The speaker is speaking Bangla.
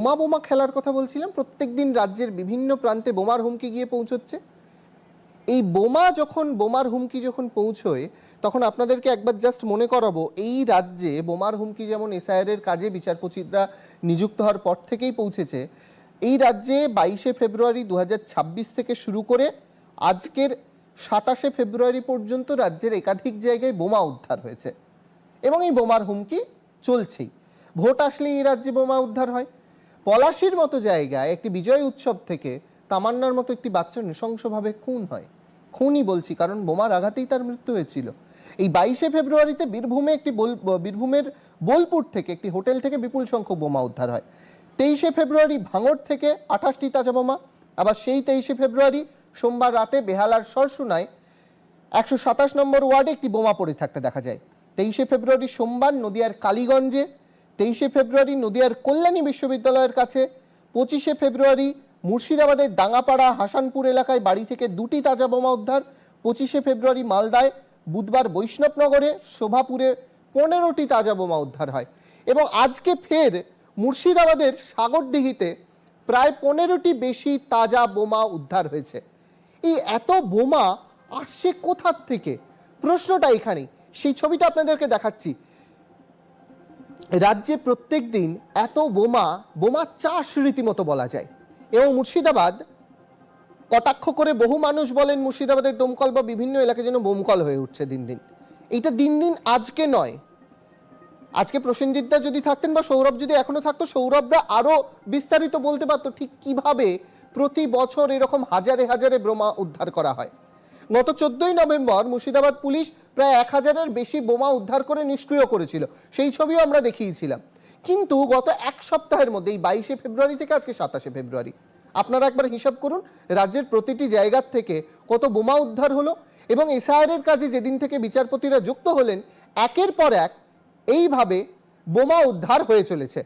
বোমা বোমা খেলার কথা বলছিলাম। প্রত্যেকদিন রাজ্যের বিভিন্ন প্রান্তে বোমার হুমকি গিয়ে পৌঁছচ্ছে। এই বোমার হুমকি যখন পৌঁছয় তখন আপনাদেরকে একবার জাস্ট মনে করাবো, এই রাজ্যে বোমার হুমকি যেমন এসআইআর কাজে বিচারপতিরা নিযুক্ত হওয়ার পর থেকেই পৌঁছেছে। এই রাজ্যে 22শে ফেব্রুয়ারি 2026 থেকে শুরু করে আজকের 27শে ফেব্রুয়ারি পর্যন্ত রাজ্যের একাধিক জায়গায় বোমা উদ্ধার হয়েছে এবং এই বোমার হুমকি চলছেই। ভোট আসলে এই রাজ্যে বোমা উদ্ধার হয়। পলাশির মতো জায়গায় একটি বিজয় উৎসব থেকে তামান্নার মতো একটি বাচ্চা নৃশংসভাবে খুন হয়। খুনই বলছি, কারণ বোমার আঘাতেই তার মৃত্যু হয়েছিল। এই 22শে ফেব্রুয়ারিতে বীরভূমের বোলপুর থেকে একটি হোটেল থেকে বিপুল সংখ্যক বোমা উদ্ধার হয়। 23শে ফেব্রুয়ারি ভাঙড় থেকে 28টি তাজা বোমা। আবার সেই 23শে ফেব্রুয়ারি সোমবার রাতে বেহালার সরসুনায় 127 নম্বর ওয়ার্ডে একটি বোমা পড়ে থাকতে দেখা যায়। 23শে ফেব্রুয়ারি সোমবার নদিয়ার কালীগঞ্জে, 23শে ফেব্রুয়ারি নদিয়ার কল্যাণী বিশ্ববিদ্যালয়ের কাছে, 25শে ফেব্রুয়ারি মুর্শিদাবাদের ডাঙ্গাপাড়া হাসানপুর এলাকায় বাড়ি থেকে 2টি তাজা বোমা উদ্ধার, 25শে ফেব্রুয়ারি মালদায় বুধবার বৈষ্ণবনগরে শোভাপুরে 15টি তাজা বোমা উদ্ধার হয় এবং আজকে ফের মুর্শিদাবাদের সাগরদিঘিতে প্রায় 15টি বেশি তাজা বোমা উদ্ধার হয়েছে। এই এত বোমা আসছে কোথার থেকে, প্রশ্নটা এখানেই। সেই ছবিটা আপনাদেরকে দেখাচ্ছি। রাজ্যে প্রত্যেক দিন এত বোমা চাষ রীতিমতো বলা যায়। এবং মুর্শিদাবাদ, কটাক্ষ করে বহু মানুষ বলেন মুর্শিদাবাদের দমকল বা বিভিন্ন এলাকা যেন বোমকল হয়ে উঠছে দিন দিন। এইটা দিন দিন আজকে নয়। আজকে প্রসেনজিৎদা যদি থাকতেন বা সৌরভ যদি এখনো থাকতো, সৌরভরা আরো বিস্তারিত বলতে পারতো ঠিক কিভাবে প্রতি বছর এরকম হাজারে হাজারে বোমা উদ্ধার করা হয়। গত 14ই নভেম্বর মুর্শিদাবাদ পুলিশ প্রায় 1000-এর বেশি বোমা উদ্ধার করে নিষ্ক্রিয় করেছিল, সেই ছবিও আমরা দেখিয়েছিলাম। কিন্তু গত এক সপ্তাহের মধ্যে, এই 22শে ফেব্রুয়ারি থেকে আজকে 27শে ফেব্রুয়ারি, আপনারা একবার হিসাব করুন রাজ্যের প্রতিটি জায়গার থেকে কত বোমা উদ্ধার হলো। এবং এসআইআর কাজে যেদিন থেকে বিচারপতিরা যুক্ত হলেন, একের পর এক এইভাবে বোমা উদ্ধার হয়ে চলেছে।